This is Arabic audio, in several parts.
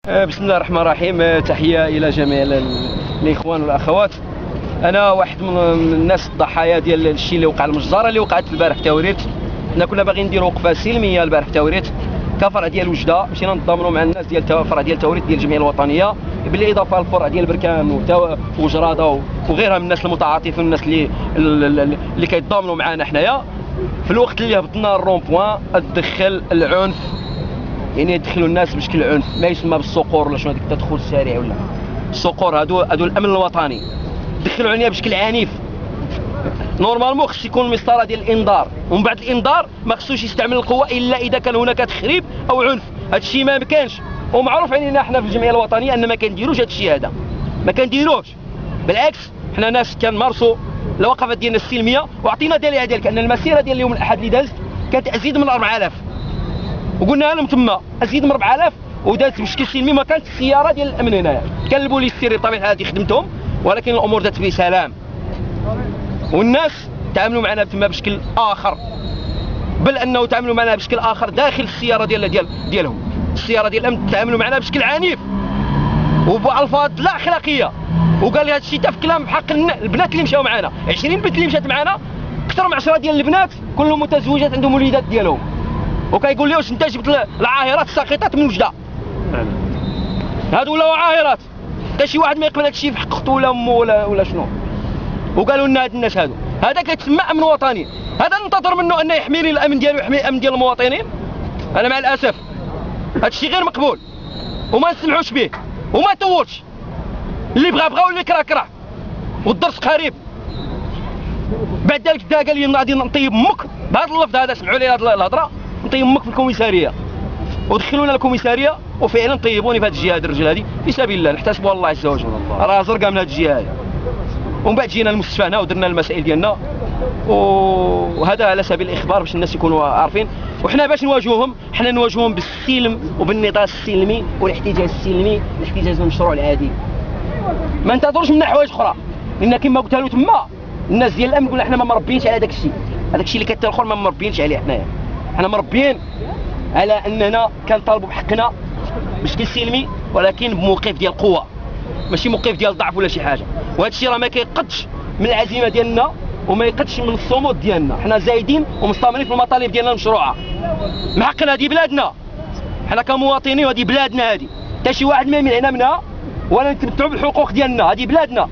بسم الله الرحمن الرحيم. تحية إلى جميع الإخوان والأخوات. أنا واحد من الناس الضحايا ديال الشيء اللي وقع، المجزرة اللي وقعت البارح في تاوريت. حنا كنا باغيين نديروا وقفة سلمية البارح في تاوريت كفرع ديال وجدة، مشينا نتضامنوا مع الناس ديال الفرع ديال تاوريت ديال الجمعية الوطنية، بالإضافة للفرع ديال بركان وجرادة وغيرها من الناس المتعاطفين والناس اللي كيتضامنوا معنا حنايا. في الوقت اللي هبطنا الرون بوان تدخل العنف، يعني يدخلوا الناس بشكل عنف ما يسمى بالصقور ولا شنو، هذيك التدخل السريع ولا الصقور، هادو الامن الوطني دخلوا علينا بشكل عنيف. نورمالمون خص يكون مسطره ديال الانذار، ومن بعد الانذار ما خصوش يستعمل القوه الا اذا كان هناك تخريب او عنف. هذا الشيء ما كانش، ومعروف علينا حنا في الجمعيه الوطنيه ان ما كنديروش هذا الشيء، هذا ما كنديروش. بالعكس حنا ناس كنمارسوا الوقفات ديالنا السلميه، وعطينا دليل على ذلك ان المسيره ديال اليوم الاحد اللي دازت كانت ازيد من 4000، وقلنا لهم تما ازيد من 4000 ودازت بشكل سلمي. ما كانت السياره ديال الامن هنايا، كان البوليس السري بطبيعه الحال خدمتهم، ولكن الامور دازت بسلام والناس تعاملوا معنا تما بشكل اخر، بل انه تعاملوا معنا بشكل اخر داخل السياره ديالهم. السياره ديال الامن تعاملوا معنا بشكل عنيف وبالفاظ لا اخلاقيه، وقال لي هذا الشيء في كلام بحق البنات اللي مشاو معنا. 20 بنت اللي مشات معنا، اكثر من 10 ديال البنات كلهم متزوجات عندهم وليدات ديالهم، وكيقول لي واش انت جبت العاهرات الساقطات من وجده؟ هادو ولاو عاهرات، حتى شي واحد ما يقبل هذا الشيء في حق اختو ولا امه ولا شنو. وقالوا لنا هاد الناس هذا كيتسمى امن وطني، هذا ننتظر منه انه يحمي لي الامن ديالو ويحمي الامن ديال المواطنين. انا مع الاسف هذا الشيء غير مقبول وما نسمحوش به وما طولش. اللي بغى واللي كره، والدرس قريب. بعد ذلك قال لي غادي نطيب امك بهذا اللفظ هذا، سمعوا لي هذه الهضره، نطيب امك في الكوميساريه. ودخلونا الكوميساريه وفعلا طيبوني في هذه الجهه، هذه الرجال هذه في سبيل الله نحتسبوا الله عز وجل، راه زرقاء من هذه الجهه هذه. ومن بعد جينا المستشفى هنا ودرنا المسائل ديالنا، وهذا على سبيل الاخبار باش الناس يكونوا عارفين. وحنا باش نواجهوهم، حنا نواجهوهم بالسلم وبالنضال السلمي والاحتجاج السلمي، الاحتجاج المشروع العادي. ما ننتظروش منا حوايج اخرى، لان كما قلت له تما الناس ديال الامن قلنا حنا ما مربيينش على هذاك الشيء، هذاك الشيء اللي كيتر الاخر ما مربيينش عليه. حنا مربيين على اننا كنطالبوا بحقنا بشكل سلمي، ولكن بموقف ديال القوه، ماشي موقف ديال ضعف ولا شي حاجه. وهذا الشيء راه ما كيقدش من العزيمه ديالنا وما يقدش من الصمود ديالنا. حنا زايدين ومستمرين في المطالب ديالنا المشروعه. من حقنا، هذه بلادنا حنا كمواطنين، وهذه بلادنا هذه، حتى شي واحد ما يمنعنا منها ولا نتمتعوا بالحقوق ديالنا. هذه بلادنا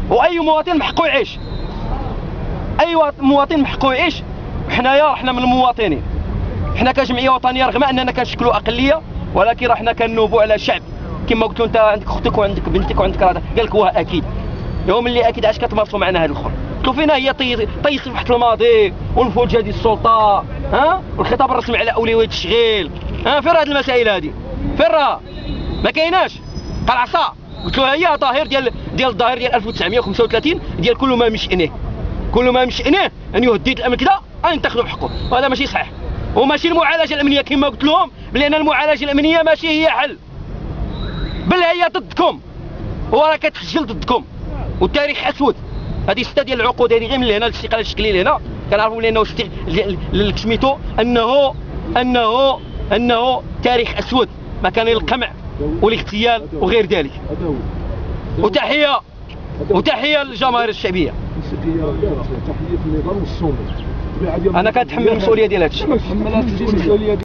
واي مواطن من حقه يعيش، اي مواطن من حقه يعيش. حنايا من المواطنين، حنا كجمعيه وطنيه رغم اننا كنشكلوا اقليه، ولكن راه حنا كنوبوا على شعب. كما قلت له انت عندك اختك وعندك بنتك وعندك هذا، قال لك واه اكيد يوم اللي اكيد علاش كتمارسوا معنا هذا الاخر. قلت له فينا هي طي صفحه الماضي والنفوذ ديال السلطه، والخطاب الرسمي على اولويه التشغيل، فين هذه المسائل هذه؟ فين راه؟ ما كايناش. قال عصا. قلت له هي ظاهر ديال الظاهر ديال 1935 ديال كل ما من شأنه ان يهدد الامن كذا ان ينتخذوا بحقه، وهذا ماشي صحيح وماشي المعالجه الامنيه. كما قلت لهم بلان المعالجه الامنيه ماشي هي حل، بل هي ضدكم وراه كتسجل ضدكم، والتاريخ اسود. هذه 6 ديال العقود هذه غير من هنا الاستقلال الشكلي هنا كنعرفوا بانه سميتو انه تاريخ اسود، ما كان القمع والاغتيال وغير ذلك. وتحيه للجماهير الشعبيه. انا كنتحمل المسؤوليه ديال هذا الشيء.